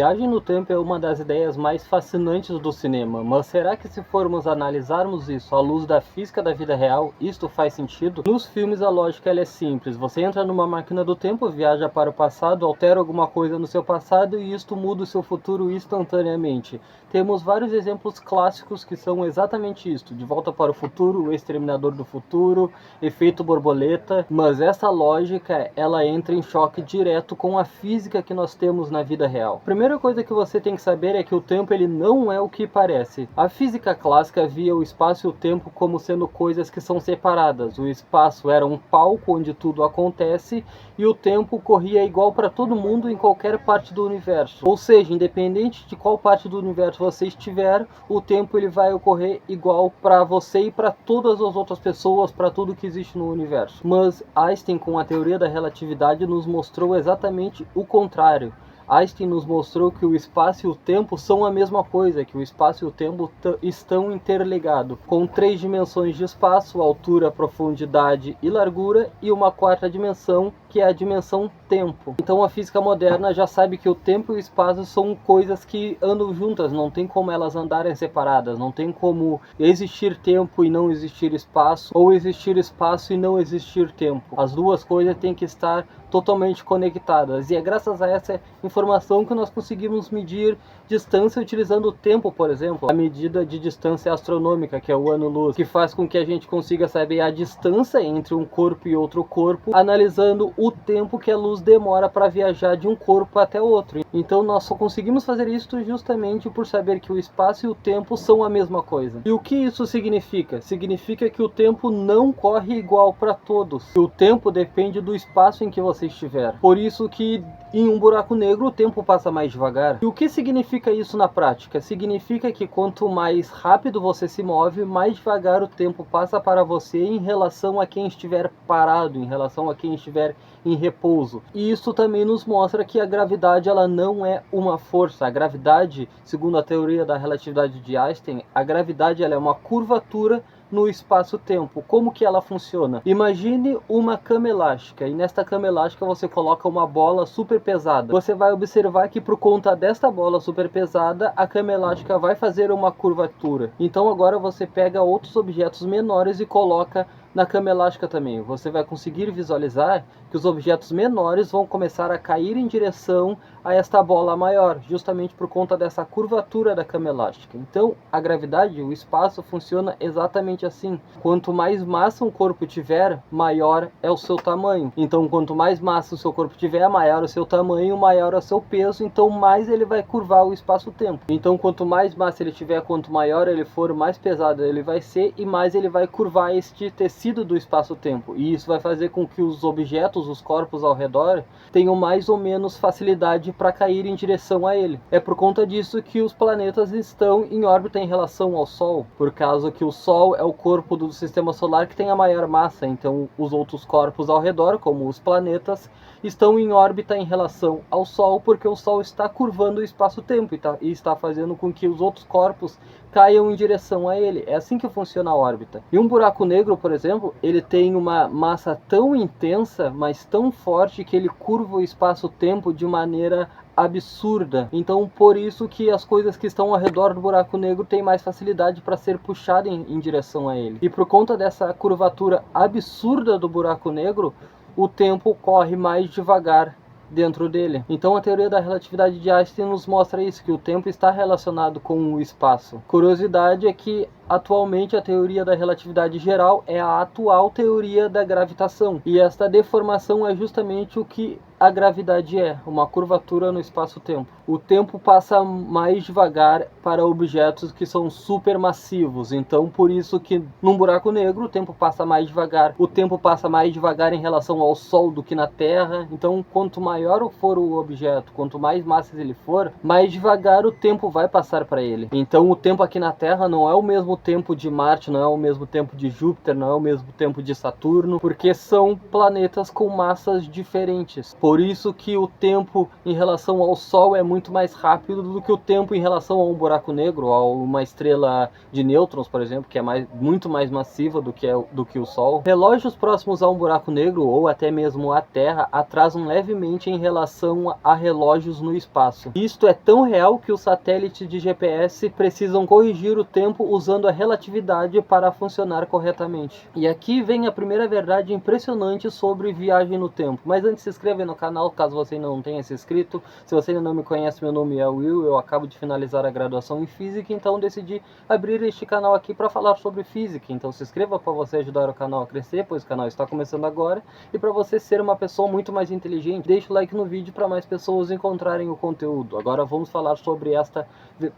Viagem no tempo é uma das ideias mais fascinantes do cinema, mas será que se formos analisarmos isso à luz da física da vida real, isto faz sentido? Nos filmes a lógica ela é simples, você entra numa máquina do tempo, viaja para o passado, altera alguma coisa no seu passado e isto muda o seu futuro instantaneamente. Temos vários exemplos clássicos que são exatamente isto, De Volta para o Futuro, O Exterminador do Futuro, Efeito Borboleta, mas essa lógica ela entra em choque direto com a física que nós temos na vida real. Primeira coisa que você tem que saber é que o tempo ele não é o que parece. A física clássica via o espaço e o tempo como sendo coisas que são separadas. O espaço era um palco onde tudo acontece e o tempo corria igual para todo mundo em qualquer parte do universo. Ou seja, independente de qual parte do universo você estiver, o tempo ele vai ocorrer igual para você e para todas as outras pessoas, para tudo que existe no universo. Mas Einstein, com a teoria da relatividade, nos mostrou exatamente o contrário. Einstein nos mostrou que o espaço e o tempo são a mesma coisa, que o espaço e o tempo estão interligados, com 3 dimensões de espaço, altura, profundidade e largura, e uma 4ª dimensão, que é a dimensão tempo. Então a física moderna já sabe que o tempo e o espaço são coisas que andam juntas, não tem como elas andarem separadas, não tem como existir tempo e não existir espaço, ou existir espaço e não existir tempo. As duas coisas têm que estar totalmente conectadas, e é graças a essa informação que nós conseguimos medir distância utilizando o tempo, por exemplo, a medida de distância astronômica, que é o ano-luz, que faz com que a gente consiga saber a distância entre um corpo e outro corpo, analisando o tempo que a luz demora para viajar de um corpo até outro. Então nós só conseguimos fazer isso justamente por saber que o espaço e o tempo são a mesma coisa. E o que isso significa? Significa que o tempo não corre igual para todos. O tempo depende do espaço em que você estiver. Por isso que em um buraco negro o tempo passa mais devagar. E o que significa isso na prática? Significa que quanto mais rápido você se move, mais devagar o tempo passa para você em relação a quem estiver parado, em relação a quem estiver em repouso. E isso também nos mostra que a gravidade ela não é uma força. A gravidade, segundo a teoria da relatividade de Einstein, a gravidade ela é uma curvatura no espaço-tempo. Como que ela funciona? Imagine uma cama elástica, e nesta cama elástica você coloca uma bola super pesada. Você vai observar que por conta desta bola super pesada, a cama elástica vai fazer uma curvatura. Então agora você pega outros objetos menores e coloca na cama elástica também. Você vai conseguir visualizar que os objetos menores vão começar a cair em direção a esta bola maior, justamente por conta dessa curvatura da cama elástica. Então, a gravidade, o espaço, funciona exatamente assim. Quanto mais massa um corpo tiver, maior é o seu tamanho. Então, quanto mais massa o seu corpo tiver, maior o seu tamanho, maior é o seu peso, então mais ele vai curvar o espaço-tempo. Então, quanto mais massa ele tiver, quanto maior ele for, mais pesado ele vai ser e mais ele vai curvar este tecido do espaço-tempo. E isso vai fazer com que os objetos, os corpos ao redor, tenham mais ou menos facilidade para cair em direção a ele. É por conta disso que os planetas estão em órbita em relação ao Sol, por causa que o Sol é o corpo do sistema solar que tem a maior massa, então os outros corpos ao redor, como os planetas, estão em órbita em relação ao Sol, porque o Sol está curvando o espaço-tempo e está fazendo com que os outros corpos caiam em direção a ele. É assim que funciona a órbita. E um buraco negro, por exemplo, ele tem uma massa tão intensa, mas tão forte, que ele curva o espaço-tempo de maneira absurda. Então, por isso que as coisas que estão ao redor do buraco negro têm mais facilidade para ser puxadas em direção a ele. E por conta dessa curvatura absurda do buraco negro, o tempo corre mais devagar dentro dele. Então a teoria da relatividade de Einstein nos mostra isso, que o tempo está relacionado com o espaço. Curiosidade é que atualmente a teoria da relatividade geral é a atual teoria da gravitação. E esta deformação é justamente o que a gravidade é, uma curvatura no espaço-tempo. O tempo passa mais devagar para objetos que são supermassivos. Então por isso que num buraco negro o tempo passa mais devagar. O tempo passa mais devagar em relação ao Sol do que na Terra. Então quanto maior for o objeto, quanto mais massa ele for, mais devagar o tempo vai passar para ele. Então o tempo aqui na Terra não é o mesmo tempo de Marte, não é o mesmo tempo de Júpiter, não é o mesmo tempo de Saturno, porque são planetas com massas diferentes. Por isso que o tempo em relação ao Sol é muito mais rápido do que o tempo em relação a um buraco negro, a uma estrela de nêutrons, por exemplo, que é muito mais massiva do que o Sol. Relógios próximos a um buraco negro, ou até mesmo à Terra, atrasam levemente em relação a relógios no espaço. Isto é tão real que os satélites de GPS precisam corrigir o tempo usando a relatividade para funcionar corretamente. E aqui vem a primeira verdade impressionante sobre viagem no tempo. Mas antes, se inscreva no canal caso você não tenha se inscrito. Se você ainda não me conhece, meu nome é Will, eu acabo de finalizar a graduação em Física, então decidi abrir este canal aqui para falar sobre Física. Então se inscreva para você ajudar o canal a crescer, pois o canal está começando agora, e para você ser uma pessoa muito mais inteligente, deixe o like no vídeo para mais pessoas encontrarem o conteúdo. Agora vamos falar sobre esta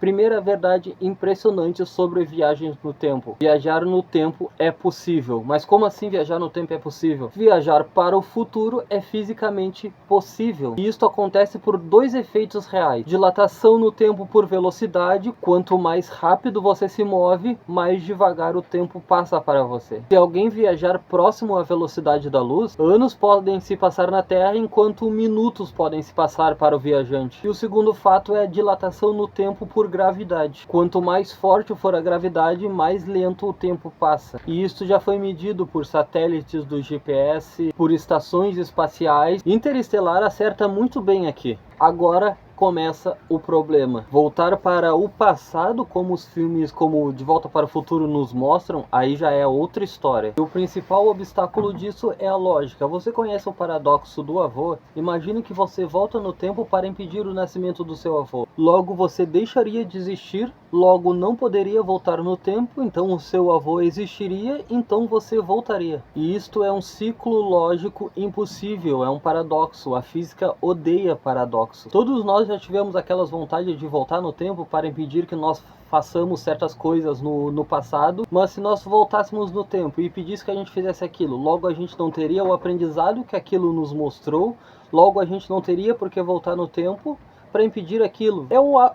primeira verdade impressionante sobre viagens no tempo. Viajar no tempo é possível. Mas como assim viajar no tempo é possível? Viajar para o futuro é fisicamente possível. E isto acontece por dois efeitos reais. Dilatação no tempo por velocidade. Quanto mais rápido você se move, mais devagar o tempo passa para você. Se alguém viajar próximo à velocidade da luz, anos podem se passar na Terra, enquanto minutos podem se passar para o viajante. E o segundo fato é a dilatação no tempo por gravidade. Quanto mais forte for a gravidade, mais lento o tempo passa. E isso já foi medido por satélites do GPS, por estações espaciais. Interestelar acerta muito bem aqui. Agora começa o problema. Voltar para o passado, como os filmes como De Volta para o Futuro nos mostram, aí já é outra história. E o principal obstáculo disso é a lógica. Você conhece o paradoxo do avô? Imagine que você volta no tempo para impedir o nascimento do seu avô. Logo você deixaria de existir, logo não poderia voltar no tempo, então o seu avô existiria, então você voltaria. E isto é um ciclo lógico impossível, é um paradoxo. A física odeia paradoxos. Todos nós já tivemos aquelas vontades de voltar no tempo para impedir que nós façamos certas coisas no passado, mas se nós voltássemos no tempo e pedisse que a gente fizesse aquilo, logo a gente não teria o aprendizado que aquilo nos mostrou, logo a gente não teria por que voltar no tempo para impedir aquilo.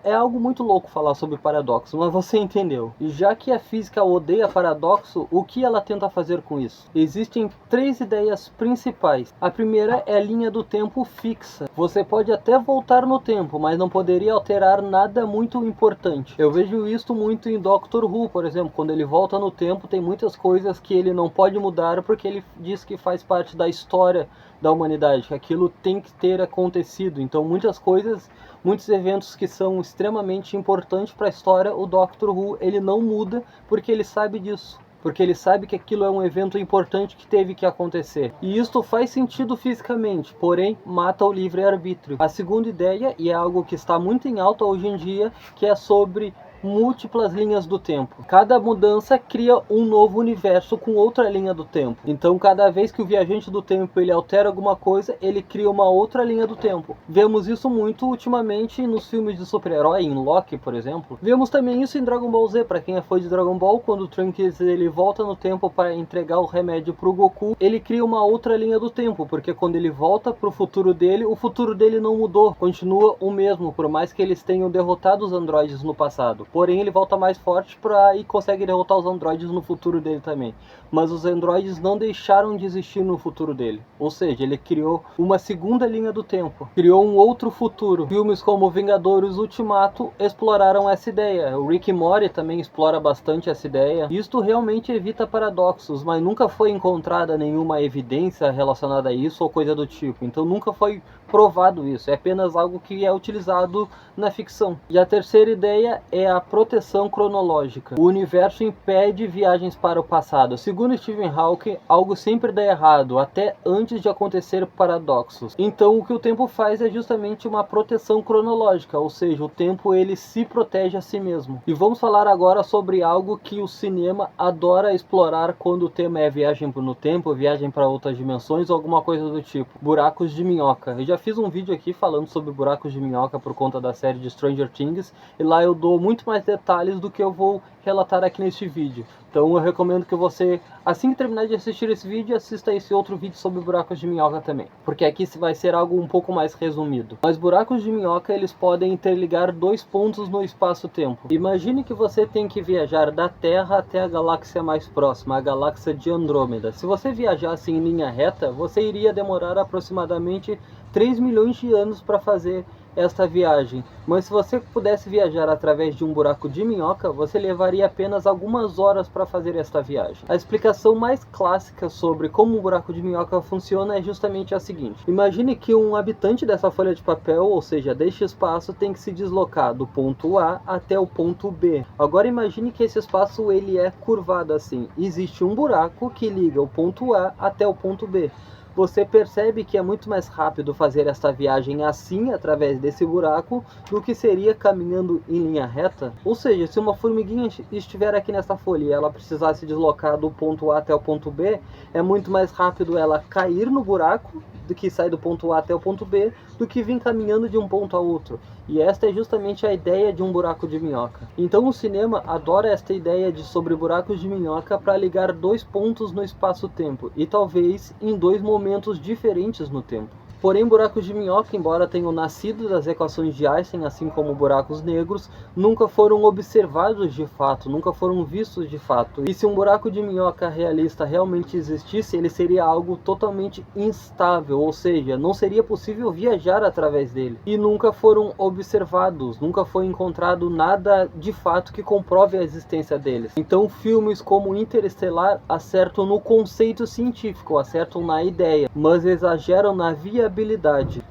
É algo muito louco falar sobre paradoxo, mas você entendeu. E já que a física odeia paradoxo, o que ela tenta fazer com isso? Existem três ideias principais. A primeira é a linha do tempo fixa. Você pode até voltar no tempo, mas não poderia alterar nada muito importante. Eu vejo isso muito em Doctor Who, por exemplo. Quando ele volta no tempo, tem muitas coisas que ele não pode mudar porque ele diz que faz parte da história da humanidade, que aquilo tem que ter acontecido. Então muitas coisas, muitos eventos que são extremamente importantes para a história, o Doctor Who ele não muda porque ele sabe disso. Porque ele sabe que aquilo é um evento importante que teve que acontecer. E isto faz sentido fisicamente, porém mata o livre-arbítrio. A segunda ideia, e é algo que está muito em alta hoje em dia, que é sobre múltiplas linhas do tempo. Cada mudança cria um novo universo com outra linha do tempo. Então cada vez que o viajante do tempo ele altera alguma coisa, ele cria uma outra linha do tempo. Vemos isso muito ultimamente nos filmes de super-herói, em Loki, por exemplo. Vemos também isso em Dragon Ball Z, para quem é fã de Dragon Ball, quando o Trunks ele volta no tempo para entregar o remédio pro Goku, ele cria uma outra linha do tempo, porque quando ele volta pro futuro dele, o futuro dele não mudou, continua o mesmo, por mais que eles tenham derrotado os androides no passado. Porém ele volta mais forte e consegue derrotar os androides no futuro dele também. Mas os androides não deixaram de existir no futuro dele. Ou seja, ele criou uma segunda linha do tempo. Criou um outro futuro. Filmes como Vingadores Ultimato exploraram essa ideia. O Rick e Morty também explora bastante essa ideia. Isto realmente evita paradoxos, mas nunca foi encontrada nenhuma evidência relacionada a isso ou coisa do tipo. Então nunca foi provado isso. É apenas algo que é utilizado na ficção. E a terceira ideia é a proteção cronológica. O universo impede viagens para o passado. Segundo Stephen Hawking, algo sempre dá errado, até antes de acontecer paradoxos. Então o que o tempo faz é justamente uma proteção cronológica, ou seja, o tempo ele se protege a si mesmo. E vamos falar agora sobre algo que o cinema adora explorar quando o tema é viagem no tempo, viagem para outras dimensões ou alguma coisa do tipo. Buracos de minhoca. Eu já fiz um vídeo aqui falando sobre buracos de minhoca por conta da série de Stranger Things, e lá eu dou muito mais detalhes do que eu vou relatar aqui neste vídeo. Então eu recomendo que você, assim que terminar de assistir esse vídeo, assista esse outro vídeo sobre buracos de minhoca também, porque aqui vai ser algo um pouco mais resumido. Mas buracos de minhoca, eles podem interligar dois pontos no espaço-tempo. Imagine que você tem que viajar da Terra até a galáxia mais próxima, a galáxia de Andrômeda. Se você viajasse em linha reta, você iria demorar aproximadamente 3 milhões de anos para fazer esta viagem, mas se você pudesse viajar através de um buraco de minhoca, você levaria apenas algumas horas para fazer esta viagem. A explicação mais clássica sobre como um buraco de minhoca funciona é justamente a seguinte: imagine que um habitante dessa folha de papel, ou seja, deste espaço, tem que se deslocar do ponto A até o ponto B. Agora imagine que esse espaço ele é curvado assim. Existe um buraco que liga o ponto A até o ponto B. Você percebe que é muito mais rápido fazer esta viagem assim, através desse buraco, do que seria caminhando em linha reta? Ou seja, se uma formiguinha estiver aqui nessa folha e ela precisar se deslocar do ponto A até o ponto B, é muito mais rápido ela cair no buraco, do que sair do ponto A até o ponto B, do que vir caminhando de um ponto a outro. E esta é justamente a ideia de um buraco de minhoca. Então o cinema adora esta ideia sobre buracos de minhoca para ligar dois pontos no espaço-tempo, e talvez em dois momentos diferentes no tempo. Porém, buracos de minhoca, embora tenham nascido das equações de Einstein, assim como buracos negros, nunca foram observados de fato, nunca foram vistos de fato. E se um buraco de minhoca realista realmente existisse, ele seria algo totalmente instável, ou seja, não seria possível viajar através dele. E nunca foram observados, nunca foi encontrado nada de fato que comprove a existência deles. Então, filmes como Interestelar acertam no conceito científico, acertam na ideia, mas exageram na viabilidade.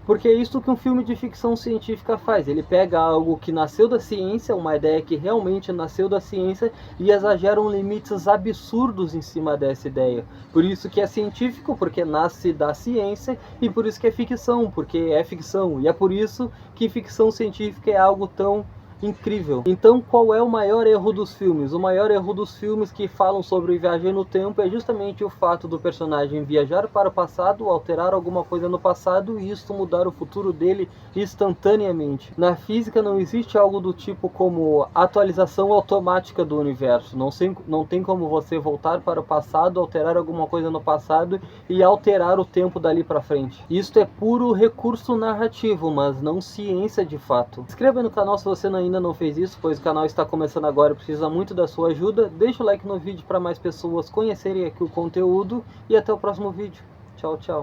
Porque é isso que um filme de ficção científica faz. Ele pega algo que nasceu da ciência, uma ideia que realmente nasceu da ciência, e exageram limites absurdos em cima dessa ideia. Por isso que é científico, porque nasce da ciência, e por isso que é ficção, porque é ficção. E é por isso que ficção científica é algo tão incrível. Então, qual é o maior erro dos filmes? O maior erro dos filmes que falam sobre viagem no tempo é justamente o fato do personagem viajar para o passado, alterar alguma coisa no passado e isso mudar o futuro dele instantaneamente. Na física não existe algo do tipo como atualização automática do universo. Não tem como você voltar para o passado, alterar alguma coisa no passado e alterar o tempo dali para frente. Isto é puro recurso narrativo, mas não ciência de fato. Inscreva no canal se você ainda não fez isso, pois o canal está começando agora e precisa muito da sua ajuda. Deixa o like no vídeo para mais pessoas conhecerem aqui o conteúdo e até o próximo vídeo. Tchau, tchau.